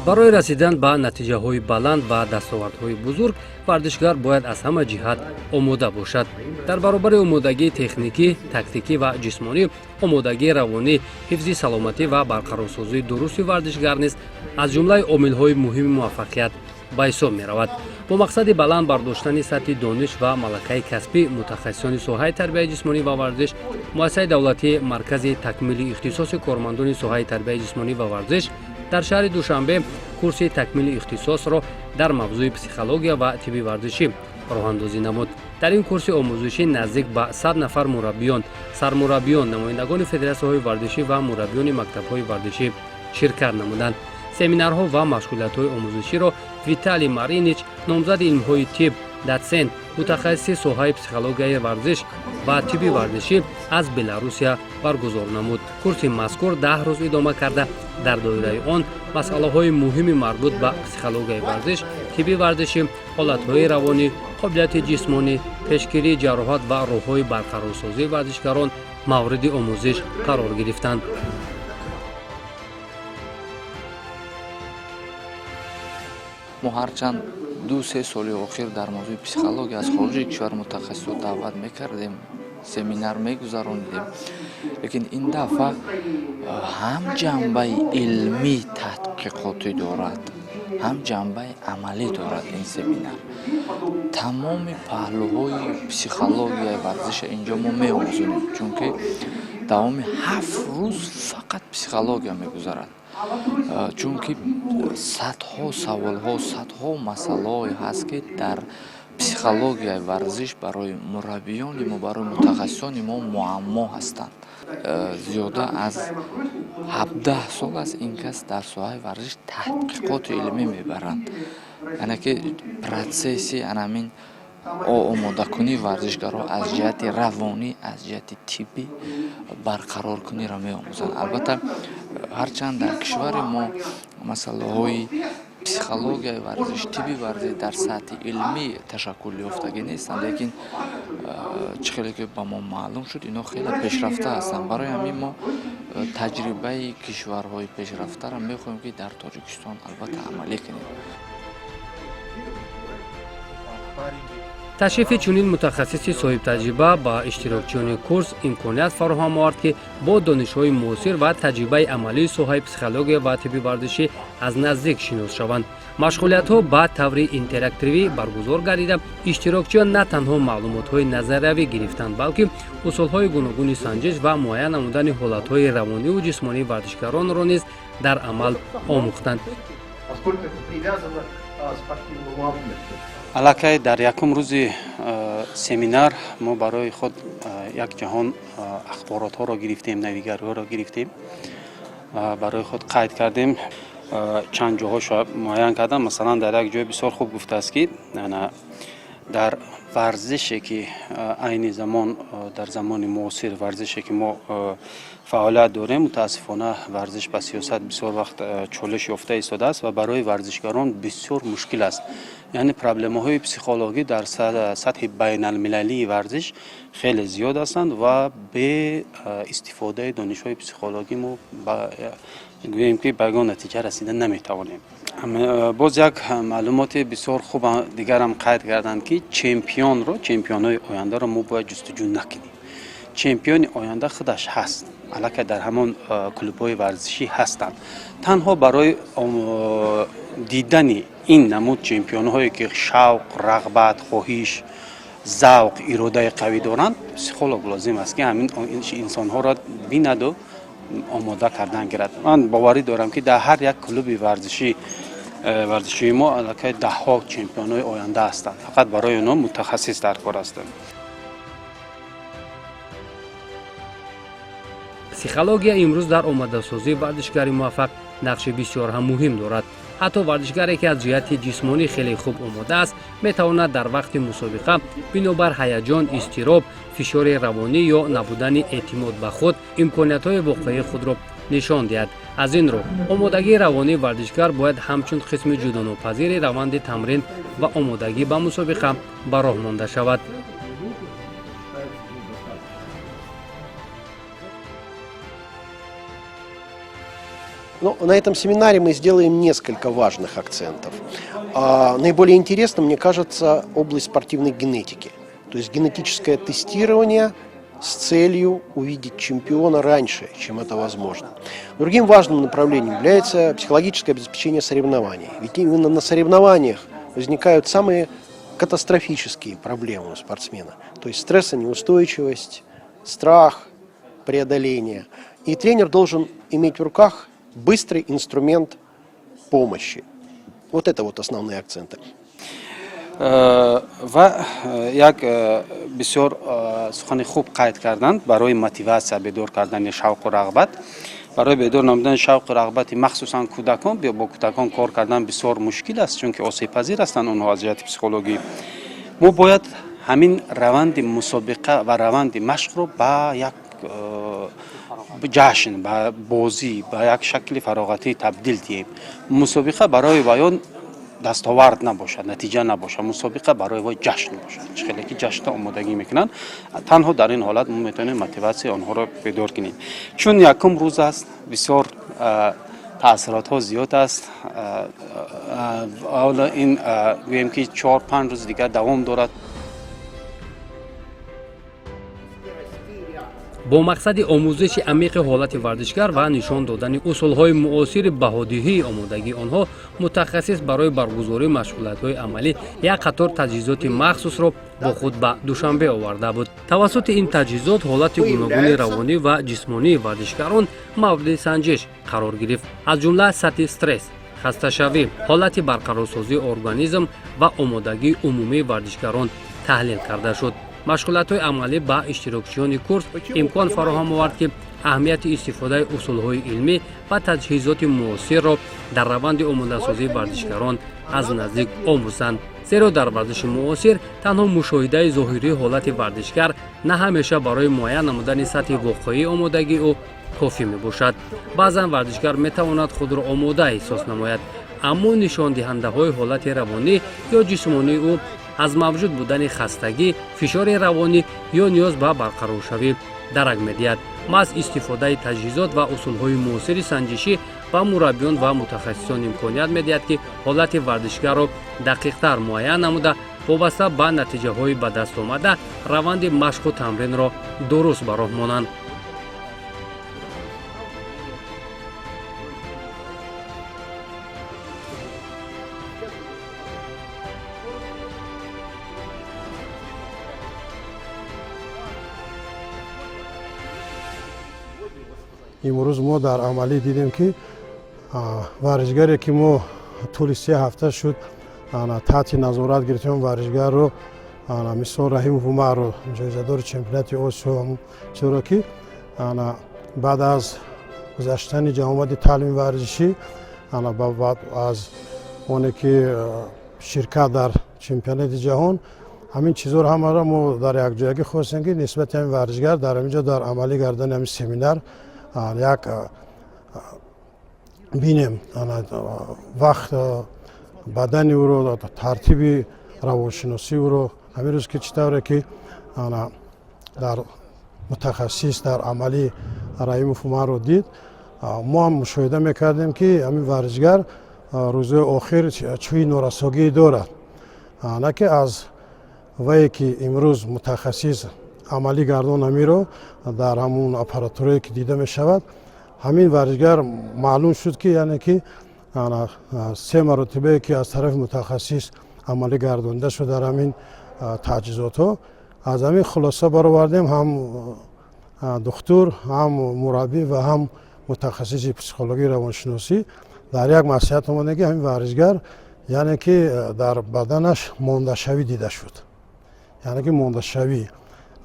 барои расидан ба натиҷаҳои баланд ва дастовардҳои бузург вардишгар бояд аз ҳама ҷиҳат омода бошад. дар баробари омодагии техникӣ, тактикӣ ва ҷисмонӣ, омодагии равонӣ, ҳифзи саломатӣ ва барқарорсозии дурусти вардишгар низ аз ҷумлаи омилҳои муҳими муваффақият ба ҳисоб меравад. бо мақсади баланд бардоштани сатҳи дониш ва малакаи касбӣ мутахассисони соҳаи тарбияи ҷисмонӣ ва варзиш, муассисаи давлатии маркази такмили ихтисоси кормандони соҳаи тарбияи ҷисмонӣ ва варзиш дар шаҳри Душанбе курси такмили ихтисосро дар мавзӯи психология ва тибби варзишӣ роҳандозӣ намуд. дар ин курси омӯзишӣ наздик ба 100 нафар мураббиён, сармураббиён, намояндагони федератсияҳои варзишӣ ва мураббиёни мактабҳои варзишӣ ширкат намуданд. семинарҳо ва машғулиятҳои омӯзиширо Виталий Маринич, номзади илмҳои тиб, доцент, мутахассиси соҳаи психологияи варзиш ва тибби варзишӣ аз Беларусия баргузор намуд. курси мазкур 10 рӯз идома карда, дар доираи он масъалаҳои муҳими марбут ба психологияи варзиш, тибби варзишӣ, ҳолатҳои равонӣ, қобилияти ҷисмонӣ, пешгирии ҷароҳат ва роҳҳои барқарорсозии варзишгарон мавриди омӯзиш қарор гирифтанд. мо ҳарчанд 2-3 соли охир дар мавзӯи психология аз хориҷи кишвар мутахассисо даъват мекардем, семинар мегузаронидем, лекин ин дафъа ҳам ҷанбаи илмӣ тадқиқотӣ дорад, ҳам ҷанбаи амалӣ дорад. ин семинар тамоми паҳлӯҳои психологияи варзиша инҷо мо меомӯзонем, чунки давоми 7 рӯз фақат психология мегузарад. чунки садҳо саволҳо, садҳо масъалаҳое ҳаст ки дар психологияи варзиш барои мураббиёни мо, барои мутахассисони мо муаммо ҳастанд. зиёда аз 17 сол аст ин кас дар соҳаи варзиш таҳқиқоти илмӣ мебаранд. яъне ки протсесси анамин омодакунии варзишгаро аз ҷиҳати равонӣ, аз ҷиҳати тиббӣ барқароркуниро меомӯзанд. албатта ҳарчанд дар кишвари мо масъалаҳои психологияи варзиш, тибби варзиш дар сатҳи илмӣ ташаккул ёфтагӣ нестанд, лекин чӣ хеле ки ба мо маълум шуд, ино хеле пешрафта ҳастанд. барои ҳамин мо таҷрибаи кишварҳои пешрафтаро мехоҳем ки дар Тоҷикистон албатта амалӣ кунем. ташрифи чунин мутахассиси соҳибтаҷриба ба иштирокчиёни курс имконият фароҳам овард ки бо донишҳои муосир ва таҷрибаи амалии соҳаи психология ва тибби варзишӣ аз наздик шинос шаванд. машғулиятҳо ба таври интерактивӣ баргузор гардида, иштирокчиён на танҳо маълумотҳои назариявӣ гирифтанд, балки усулҳои гуногуни санҷиш ва муайян намудани ҳолатҳои равониву ҷисмонии варзишгаронро низ дар амал омӯхтанд. аллакай дар якум рӯзи семинар мо барои худ як ҷаҳон ахборотҳоро гирифтем, навигариҳоро гирифтем, барои худ қайд кардем. чанд ҷоҳошо муайян кардам. масалан дар як ҷой бисёр хуб гуфтааст ки дар варзише ки айни замон, дар замони муосир варзише ки мо фаъолият дорем, мутаассифона варзиш ба сиёсат бисёр вақт чолиш ёфта истодааст ва барои варзишгарон бисёр мушкил аст. яъне проблемаҳои психологӣ дар сатҳи байналмилалии варзиш хеле зиёд ҳастанд ва бе истифодаи донишҳои психологӣ мо гӯем ки ба ягон натиҷа расида наметавонем. боз як маълумоти бисёр хуб дигарам қайд карданд ки чемпионҳои ояндаро мо бояд ҷустуҷӯ накунем. чемпиони оянда худаш ҳаст, аллакай дар ҳамон клубҳои варзишӣ ҳастанд. танҳо барои дидани ин намуд чемпионҳое ки шавқ, рағбат, хоҳиш, завқ, иродаи қавӣ доранд, психолог лозим аст ки ҳамин инсонҳоро бинаду омода кардан гирад. ман боварӣ дорам ки дар ҳар як клуби варзишии мо аллакай даҳҳо чемпионҳои оянда ҳастанд. фақат барои онҳо мутахассис дар кор ҳастанд. психология имрӯз дар омадасозии варзишгари муваффақ нақши бисёр ҳам муҳим дорад. ҳатто варзишгаре ки аз ҷиҳати ҷисмонӣ хеле хуб омода аст, метавонад дар вақти мусобиқа бинобар ҳаяҷон, изтироб, фишори равонӣ ё набудани эътимод ба худ имкониятҳои воқеии худро нишон диҳад. аз ин рӯ омодагии равонии варзишгар бояд ҳамчун қисми ҷудонопазири раванди тамрин ва омодагӣ ба мусобиқа ба роҳ монда шавад. Ну, на этом семинаре мы сделаем несколько важных акцентов. Наиболее интересным, мне кажется, область спортивной генетики. То есть генетическое тестирование с целью увидеть чемпиона раньше, чем это возможно. Другим важным направлением является психологическое обеспечение соревнований. Ведь именно на соревнованиях возникают самые катастрофические проблемы у спортсмена. То есть стрессонеустойчивость, страх, преодоление. И тренер должен иметь в руках быстрый инструмент помощи. Вот это вот основные акценты. ва як бисёр сухани хуб қайд карданд барои мотивация бедор кардани шавқу рағбат. барои бедор намудани шавқу рағбати махсусан кӯдакон бо кӯдакон кор кардан бисёр мушкил аст, чунки осебпазир ҳастанд онҳо аз ҷиҳати психологӣ. мо бояд ҳамин раванди мусобиқа ва раванди машқро ба як ҷашн, ба бозӣ, ба як шакли фароғатӣ табдил диҳем. мусобиқа барои ваён дастовард набошад, натиҷа набошад. мусобиқа барои вой ҷашн бошад. хеле ки ҷашнда омодагӣ мекунанд. танҳо дар ин ҳолат мо метавонем мотиватсияи онҳоро бедор кунем. чун якум рӯз аст, бисёр таъсиротҳо зиёд аст. ҳола ин гӯем ки 4-5 рӯз дигар давом дорад. бо мақсади омӯзиши амиқи ҳолати варзишгар ва нишон додани усулҳои муосири баҳодиҳии омодагии онҳо, мутахассис барои баргузории машғулиятҳои амалӣ як қатор таҷҳизоти махсусро бо худ ба Душанбе оварда буд. тавассути ин таҷҳизот ҳолати гуногуни равонӣ ва ҷисмонии варзишгарон мавриди санҷиш қарор гирифт, аз ҷумла сатҳи стресс, хасташавӣ, ҳолати барқарорсозии организм ва омодагии умумии варзишгарон таҳлил карда шуд. машғулиятҳои амалӣ ба иштирокчиёни курс имкон фароҳам овард ки аҳамияти истифодаи усулҳои илмӣ ва таҷҳизоти муосирро дар раванди омодасозии варзишгарон аз наздик омӯзанд. зеро дар варзиши муосир танҳо мушоҳидаи зоҳирии ҳолати варзишгар на ҳамеша барои муайян намудани сатҳи воқеии омодагии ӯ кофӣ мебошад. баъзан варзишгар метавонад худро омода эҳсос намояд, аммо нишондиҳандаҳои ҳолати равонӣ ё ҷисмонии ӯ аз мавҷуд будани хастагӣ, фишори равонӣ ё ниёз ба барқароршавӣ дарак медиҳад. маҳз истифодаи таҷҳизот ва усулҳои муосири санҷишӣ ба мураббиён ва мутахассисон имконият медиҳад ки ҳолати варзишгарро дақиқтар муайян намуда, вобаста ба натиҷаҳои ба дастомада раванди машқу тамринро дуруст ба роҳ монанд. имрӯз мо дар амалӣ дидем ки варзишгаре ки мо тӯли 3 ҳафта шуд таҳти назорат гирифтем, варзишгарро мисол Раҳимов Умарро ҷоизадори чемпионати Осиё, чаро ки баъд аз гузаштани ҷамъовади таълими варзишӣ аз оне ки ширкат дар чемпионати ҷаҳон, ҳамин чизҳоро ҳамаро мо дар якҷоягӣ хостем ки нисбати ҳамин варзишгар дар ҳаминҷо дар амалӣ гардани ҳамин семинар як бинем вақт бадани ӯро, тартиби равоншиносии ӯро, ҳамин рӯз ки чӣ тавре ки дар мутахассис дар амалӣ Раҳимов Умарро дид, мо ҳам мушоҳида мекардем ки ҳамин варзишгар рӯзҳои охир чӯи норасогӣ дорад. на ки аз вае ки имрӯз мутахассис амалӣ гардонамиро дар ҳамун аппаратурае ки дида мешавад, ҳамин варзишгар маълум шуд ки яъне ки 3 маротибае ки аз тарафи мутахассис амалӣ гардонида шуд дар ҳамин таҷҳизотҳо. аз ҳамин хулоса баровардем, ҳам духтур, ҳам мураббӣ ва ҳам мутахассиси психологии равоншиносӣ дар як маслиҳат омаданд ки ҳамин варзишгар яъне ки дар баданаш мондашавӣ дида шуд, яъне ки мондашавӣ.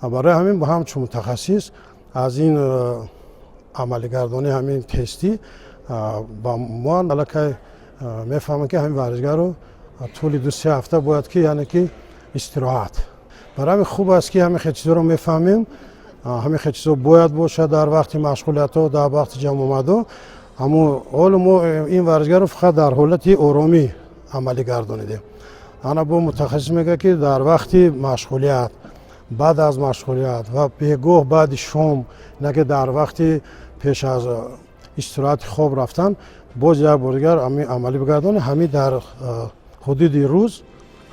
барои ҳамин ба ҳамчун мутахассис аз ин амалигардони ҳамин тестӣ ба мо аллакай мефаҳмем ки ҳамин варзишгарро тӯли 2-3 ҳафта бояд ки яъне ки истироҳат. барои ҳамин хуб аст ки ҳамин хел чизҳоро мефаҳмем, ҳамин хел чизҳо бояд бошад дар вақти машғулиятҳо, дар вақти ҷамъомадҳо. аммо ҳоло мо ин варзишгарро фақат дар ҳолати оромӣ амалӣ гардонидем. ана бо мутахассис мегӯяд ки дар вақти машғулият, баъд аз машғулият ва бегоҳ баъди шом, на ки дар вақти пеш аз истироҳати хоб рафтан боз як бор дигар амалӣ бигардонад. ҳамин дар ҳудуди рӯз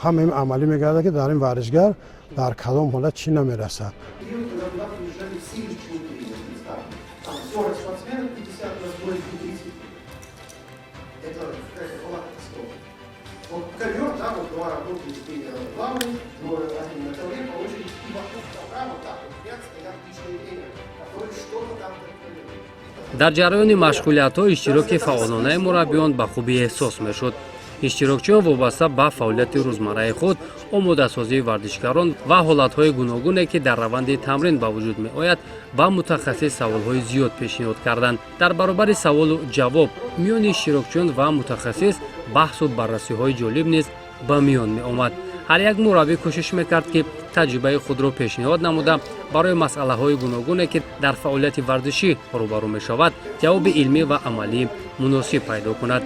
ҳамин амалӣ мегардад ки дар ин варзишгар дар кадом ҳолат чӣ намерасад. дар ҷараёни машғулиятҳо иштироки фаъолонаи мураббиён ба хубӣ эҳсос мешуд. иштирокчиён вобаста ба фаъолияти рӯзмарраи худ, омодасозии варзишгарон ва ҳолатҳои гуногуне ки дар раванди тамрин ба вуҷуд меояд, ба мутахассис саволҳои зиёд пешниҳод карданд. дар баробари саволу ҷавоб миёни иштирокчиён ва мутахассис баҳсу баррасиҳои ҷолиб низ ба миён меомад. ҳар як мураббӣ кӯшиш мекард ки таҷрибаи худро пешниҳод намуда барои масъалаҳои гуногуне ки дар фаъолияти варзишӣ рӯбарӯ мешавад, ҷавоби илмӣ ва амалӣ муносиб пайдо кунад.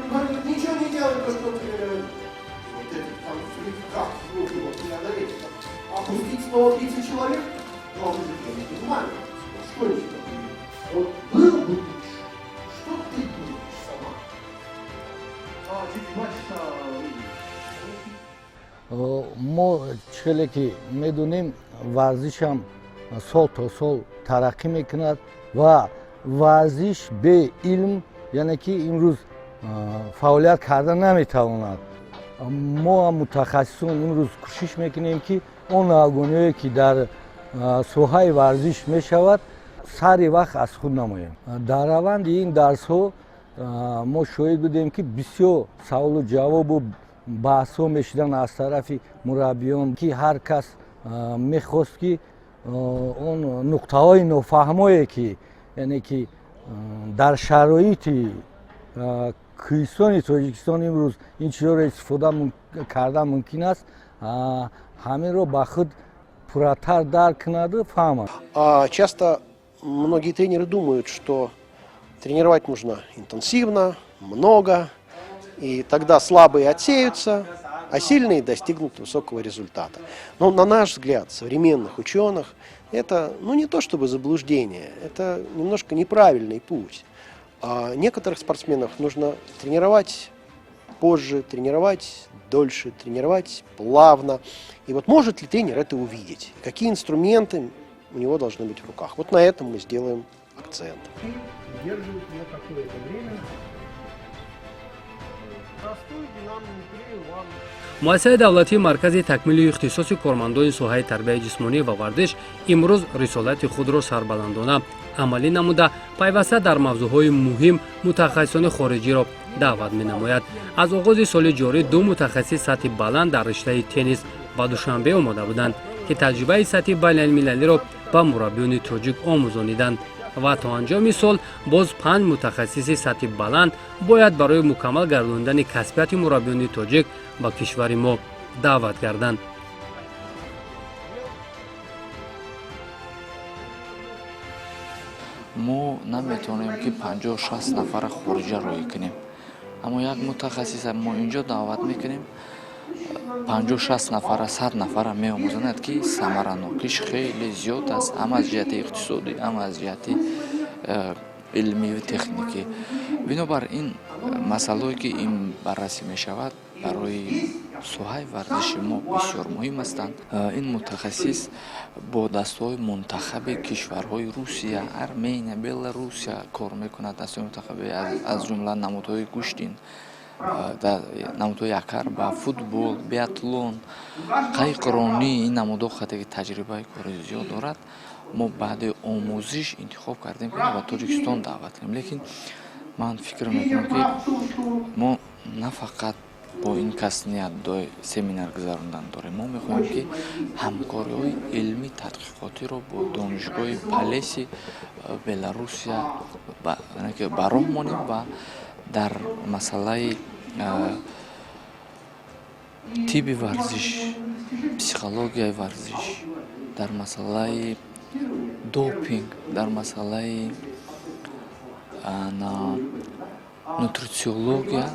мо чхеле ки медонем варзишам сол то сол тараққӣ мекунад ва варзиш бе илм яъне ки имрӯз фаъолият карда наметавонад. мо мутахассисон имрӯз кӯшиш мекунем ки он навгониҳое ки дар соҳаи варзиш мешавад сари вақт аз худ намоем. дар раванди ин дарсҳо мо шоҳид будем ки бисёр саволу ҷавобу баҳсҳо мешудан аз тарафи мураббиён ки ҳар кас мехост ки он нуқтаҳои нофаҳмое ки яъне ки дар шароити кӯҳистони Тоҷикистон имрӯз ин чизҳоро истифода кардан мумкин аст, ҳаминро ба худ пурратар дарк кунаду фаҳмад. Часто многие тренеры думают, что тренировать нужно интенсивно, много, и тогда слабые отсеются, а сильные достигнут высокого результата. Но на наш взгляд, современных ученых, это не то чтобы заблуждение, это немножко неправильный путь. Некоторых спортсменов нужно тренировать позже, тренировать дольше, тренировать плавно. И вот может ли тренер это увидеть? Какие инструменты у него должны быть в руках? Вот на этом мы сделаем акцент. муассисаи давлатии маркази такмилии ихтисоси кормандони соҳаи тарбияи ҷисмонӣ ва варзиш имрӯз рисолати худро сарбаландона амалӣ намуда пайваста дар мавзӯъҳои муҳим мутахассисони хориҷиро даъват менамояд. аз оғози соли ҷорӣ ду мутахассис сатҳи баланд дар риштаи теннис ба Душанбе омода буданд ки таҷрибаи сатҳи байналмилалиро ба мураббиёни тоҷик омӯзониданд ва то анҷоми сол боз 5 мутахассиси сатҳи баланд бояд барои мукаммал гардонидани касбияти мураббиёни тоҷик ба кишвари мо даъват гарданд. мо наметавонем ки 50-60 нафара хориҷа роӣ кунем, аммо як мутахассис мо инҷо даъват мекунем 50-60 нафара 100 нафара меомӯзонад ки самаранокиш хеле зиёд аст, ҳам аз ҷиҳати иқтисодӣ, ҳам аз ҷиҳати илмиву техникӣ. бинобар ин масъалаое ки ин баррасӣ мешавад барои соҳаи варзиши мо бисёр муҳим ҳастанд. ин мутахассис бо дастҳои мунтахаби кишварҳои Русия, Армения, Беларусия кор мекунад. дастҳои мунтахаби аз ҷумла намудҳои гӯштин, намудҳои якарба, футбол, биатлон, қайқронӣ, ин намудҳо хате ки таҷрибаи кори зиёд дорад. мо баъди омӯзиш интихоб кардем ки ба Тоҷикистон даъват кунем. лекин ман фикр мекунам ки мо на фақат бо ин кас ният семинар гузарондан дорем. мо мехоҳем ки ҳамкориҳои илмӣ тадқиқотиро бо донишгоҳи Палеси Беларусия ба роҳ монем ва дар масъалаи тиби варзиш, психологияи варзиш, дар масъалаи допинг, дар масъалаи нутрициология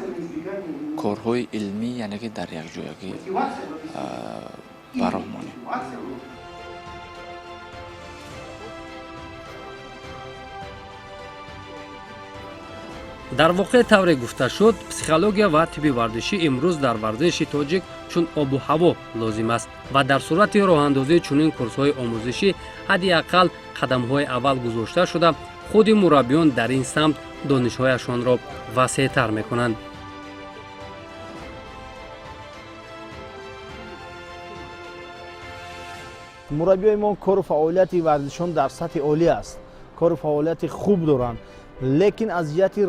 корҳои илмӣ яъне ки дар якҷоягӣ ба роҳ монем. дар воқеъ тавре гуфта шуд, психология ва тибби варзишӣ имрӯз дар варзиши тоҷик чун обу ҳаво лозим аст ва дар сурати роҳандозии чунин курсҳои омӯзишӣ ҳадди аққал қадамҳои аввал гузошта шуда, худи мураббиён дар ин самт донишҳояшонро васеътар мекунанд. мураббиёи мо кору фаъолияти варзишон дар сатҳи олӣ аст, кору фаъолияти хуб доранд, лекин аз ҷиҳати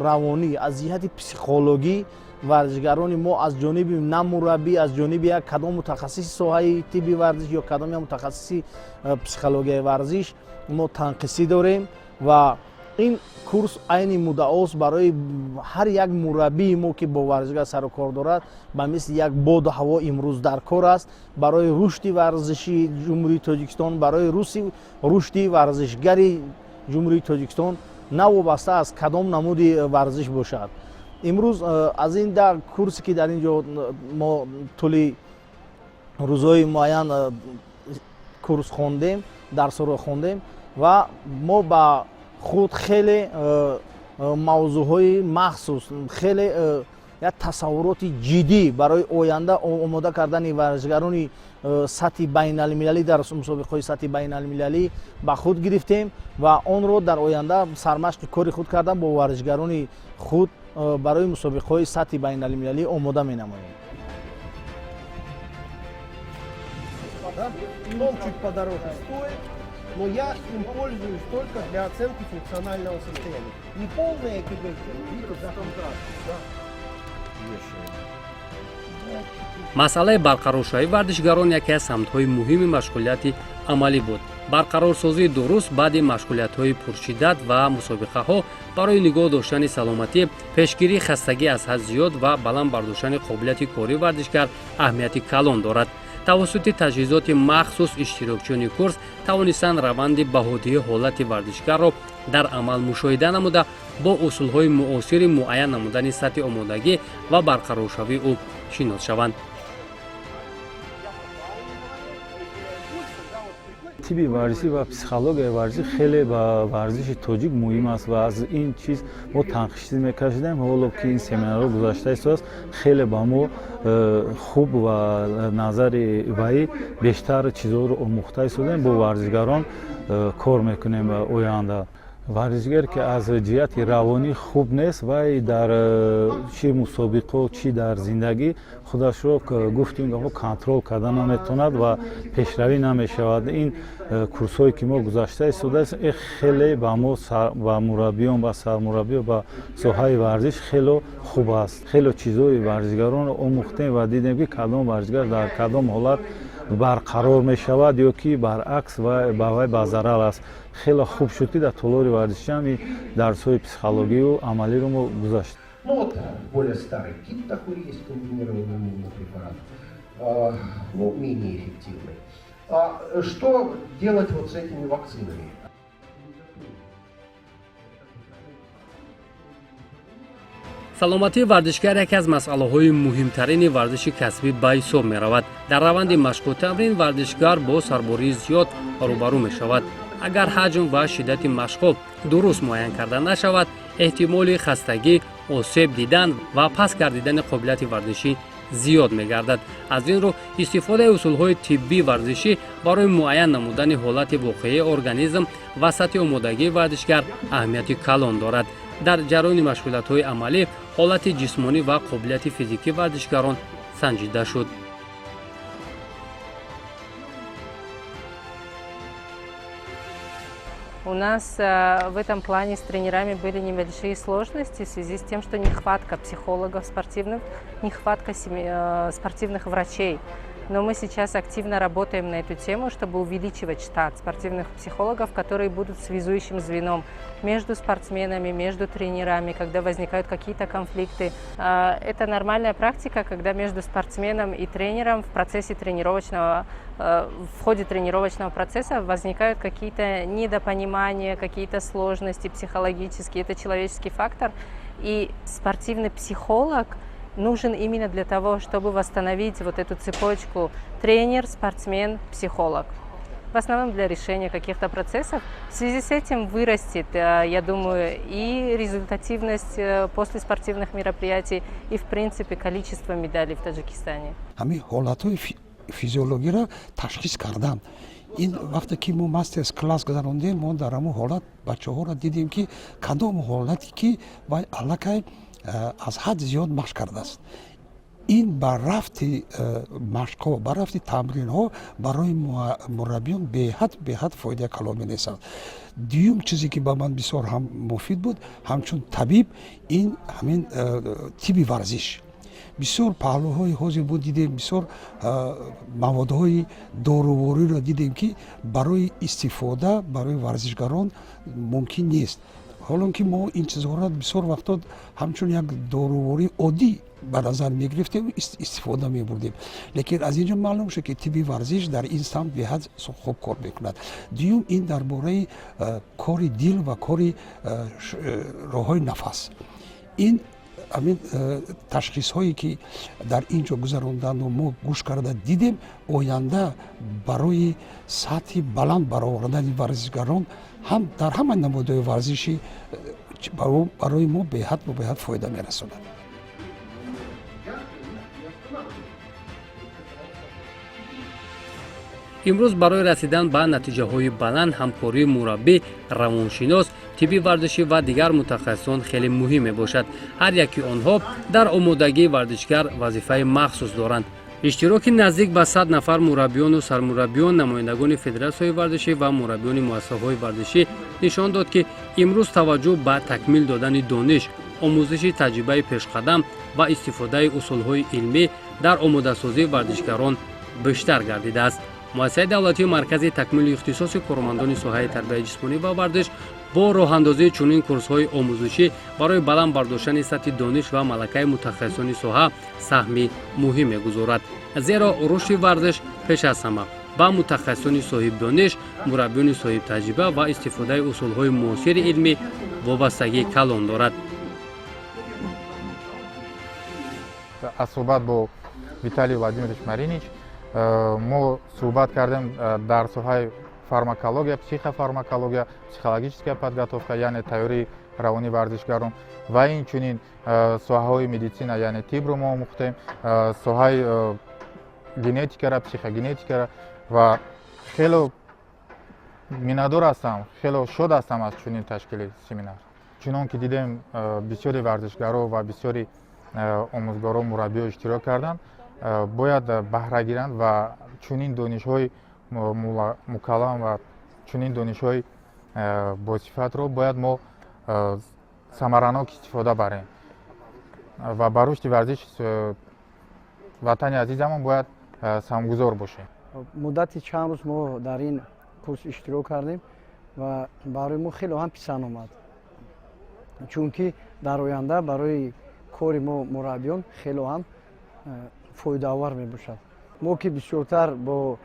равонӣ, аз ҷиҳати психологӣ варзишгарони мо аз ҷониби на мураббӣ, аз ҷониби як кадом мутахассиси соҳаи тибби варзиш ё кадом як мутахассиси психологияи варзиш мо танқисӣ дорем ва ин курс айни муддаост барои ҳар як мураббии мо ки бо варзишгар сару кор дорад ба мисли як боду ҳаво имрӯз дар кор аст барои рушди варзиши ҷумҳурии Тоҷикистон, барои рушди варзишгари ҷумҳурии Тоҷикистон навобаста аз кадом намуди варзиш бошад. имрӯз аз ин да курсе ки дар ин ҷо мо тӯли рӯзҳои муайян курс хондем, дарсҳоро хондем ва мо ба худ хеле мавзӯъҳои махсус, хеле як тасаввуроти ҷиддӣ барои оянда омода кардани варзишгарони сатҳи байналмилалӣ дар мусобиқаҳои сатҳи байналмилалӣ ба худ гирифтем ва онро дар оянда сармашқи кори худ карда бо варзишгарони худ барои мусобиқаҳои сатҳи байналмилалӣ омода менамоем. Чуть подороже стоит, но я им пользуюсь только для оценки функционального состояния. Не полная ЭКГ, масъалаи барқароршавии варзишгарон яке аз самтҳои муҳими машғулияти амалӣ буд. барқарорсозии дуруст баъди машғулиятҳои пуршиддат ва мусобиқаҳо барои нигоҳ доштани саломатӣ, пешгирии хастагӣ аз ҳад зиёд ва баланд бардоштани қобилияти кории варзишгар аҳамияти калон дорад. тавассути таҷҳизоти махсус иштирокчиёни курс тавонистанд раванди баҳодиҳии ҳолати варзишгарро дар амал мушоҳида намуда, бо усулҳои муосири муайян намудани сатҳи омодагӣ ва барқароршавии ӯ шинос шаванд. тибби варзишӣ ва психологияи варзиш хеле ба варзиши тоҷик муҳим аст ва аз ин чиз мо танқишӣ мекашидаем. ҳоло ки ин семинарро гузашта истодааст, хеле ба мо хуб ва назари вай бештар чизҳоро омӯхта истодаем. бо варзишгарон кор мекунем ба оянда. варзишгар ки аз ҷиҳати равонӣ хуб нест, вай дар чи мусобиқо чи дар зиндагӣ худашро гуфтим контрол карда наметавонад ва пешравӣ намешавад. ин курсҳое ки мо гузашта истодааст, хеле ба мо ба мураббиён ба сармураббиё ба соҳаи варзиш хеле хуб аст. хеле чизҳои варзишгаронро омӯхтем ва дидем ки кадом варзишгар дар кадом ҳолат барқарор мешавад ё ки баръакс ба вай ба зарар аст. хеле хуб шуд ки дар толори варзишам ин дарсҳои психологию амалиро мо гузаштем. Ну вот более старый тип такой есть, комбинированный иммунный препарат, но менее эффективный. А что делать вот с этими вакцинами? саломатии варзишгар яке аз масъалаҳои муҳимтарини варзиши касбӣ ба ҳисоб меравад. дар раванди машқу тамрин варзишгар бо сарбории зиёд рӯбарӯ мешавад. агар ҳаҷм ва шиддати машқҳо дуруст муайян карда нашавад, эҳтимоли хастагӣ, осеб дидан ва паст гардидани қобилияти варзишӣ зиёд мегардад. аз ин рӯ истифодаи усулҳои тиббии варзишӣ барои муайян намудани ҳолати воқеии организм ва сатҳи омодагии варзишгар аҳамияти калон дорад. дар ҷараёни машғулиятҳои амалӣ ҳолати ҷисмонӣ ва қобилияти физикии варзишгарон санҷида шуд. У нас в этом плане с тренерами были небольшие сложности в связи с тем, что нехватка психологов спортивных, нехватка спортивных врачей. Но мы сейчас активно работаем на эту тему, чтобы увеличивать штат спортивных психологов, которые будут связующим звеном между спортсменами, между тренерами, когда возникают какие-то конфликты. Это нормальная практика, когда между спортсменом и тренером в ходе тренировочного процесса возникают какие-то недопонимания, какие-то сложности психологические. Это человеческий фактор. И спортивный психолог нужен именно для того, чтобы восстановить вот эту цепочку тренер, спортсмен, психолог. в основном для решения каких-то процессов. В связи с этим вырастет, я думаю, и результативность после спортивных мероприятий, и, в принципе, количество медалей в Таджикистане. ҳамин ҳолатҳои физиологиро ташхис кардам. ин вақте ки мо мастерс класс гузарондем, мо дар ҳамон ҳолат бачаҳоро дидем ки кадом ҳолате ки вай аллакай аз ҳад зиёд машқ кардааст. ин ба рафти машқҳо, ба рафти тамринҳо барои мураббиён беҳад фоидаи калон менесад. дуюм чизе ки ба ман бисёр ҳам муфид буд, ҳамчун табиб, ин ҳамин тиби варзиш. бисёр паҳлӯҳои ҳозир буд дидем, бисёр маводҳои дорувориро дидем ки барои истифода барои варзишгарон мумкин нест. ҳолон ки мо ин чизҳоро бисёр вақтҳо ҳамчун як дорувории оддӣ ба назар мегирифтем, истифода мебурдем. лекин аз инҷо маълум шуд ки тибби варзиш дар ин самт беҳад хуб кор мекунад. дуюм ин дар бораи кори дил ва кори роҳҳои нафас. ин ҳамин ташхисҳое ки дар ин ҷо гузарондану мо гӯш карда дидем, оянда барои сатҳи баланд баровардани варзишгарон ҳам дар ҳама намудҳои варзиши барои мо беҳад фоида мерасонад. имрӯз барои расидан ба натиҷаҳои баланд ҳамкории мураббӣ, равоншинос, тибби варзишӣ ва дигар мутахассисон хеле муҳим мебошад. ҳар яки онҳо дар омодагии варзишгар вазифаи махсус доранд. иштироки наздик ба 100 нафар мураббиёну сармураббиён, намояндагони федератсияҳои варзишӣ ва мураббиёни муассисаҳои варзишӣ нишон дод, ки имрӯз таваҷҷӯҳ ба такмил додани дониш, омӯзиши таҷрибаи пешқадам ва истифодаи усулҳои илмӣ дар омодасозии варзишгарон бештар гардидааст. муассисаи давлатии маркази такмили ихтисоси кормандони соҳаи тарбияи ҷисмонӣ ва варзиш бо роҳандозии чунин курсҳои омӯзишӣ барои баланд бардоштани сатҳи дониш ва малакаи мутахассисони соҳа саҳми муҳим мегузорад. зеро рушди варзиш пеш аз ҳама ба мутахассисони соҳибдониш, мураббиёни соҳибтаҷриба ва истифодаи усулҳои муосири илмӣ вобастагии калон дорад. аз суҳбат бо Виталий Владимирович Маринич мо суҳбат кардем дар соҳаи фармакология, психофармакология, психологическая подготовка, яъне тайёрии равонии варзишгарон ва инчунин соҳаҳои медисина, яъне тибро мо омӯхтем, соҳаи генетикара, психогенетикара ва хело миннатдор ҳастам, хело шод ҳастам аз чунин ташкили семинар. чунон ки дидем бисёри варзишгаро ва бисёри омӯзгаро, мураббиё иштирок карданд, бояд баҳра гиранд ва чунин донишҳои мукаллам ва чунин донишҳои босифатро бояд мо самаранок истифода барем ва ба рушди варзиш ватани азизамон бояд самгузор бошем. муддати чанд рӯз мо дар ин курс иштирок кардем ва барои мо хеле ҳам писанд омад, чунки дар оянда барои кори мо мураббиён хеле ҳам фоидаовар мебошад. мо ки бисёртар бо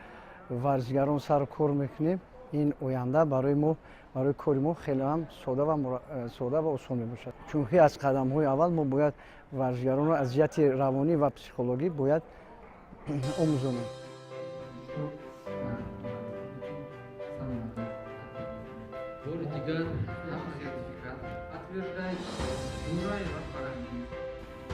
варзишгарон сару кор мекунем, ин оянда барои мо, барои кори мо хеле ҳам сода ва осон мебошад, чунки аз қадамҳои аввал мо бояд варзишгаронро аз ҷиҳати равонӣ ва психологӣ бояд омӯзонем.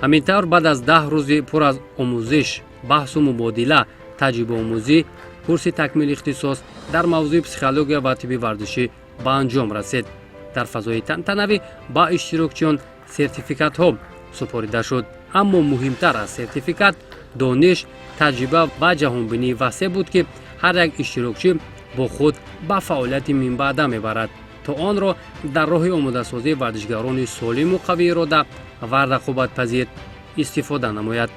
ҳамин тавр баъд аз 10 рӯзи пур аз омӯзиш, баҳсу мубодила, таҷрибаомӯзӣ, курси такмили ихтисос дар мавзӯи психология ва тибби варзишӣ ба анҷом расид. дар фазои тантанавӣ ба иштирокчиён сертификатҳо супорида шуд. аммо муҳимтар аз сертификат дониш, таҷриба ва ҷаҳонбинии васеъ буд, ки ҳар як иштирокчӣ бо худ ба фаъолияти минбаъда мебарад, то онро дар роҳи омодасозии варзишгарони солиму қавии ирода ва рақобатпазир истифода намояд.